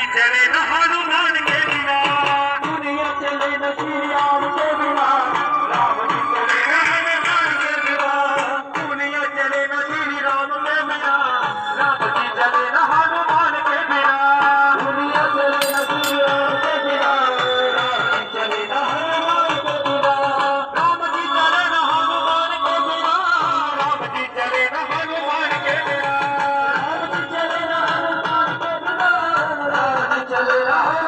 जी चले न हनुमान के बिना, दुनिया चले न श्री राम के बिना, राम जी चले न हनुमान के बिना, दुनिया चले न श्री राम के बिना, राम जी चले न हनुमान के बिना, दुनिया चले न श्री राम के बिना, राम जी चले न हनुमान के बिना, राम जी चले न हनुमान के बिना, राम जी चले न हनुमान के बिना, राम जी चले न हनुमान के बिना, राम जी चले न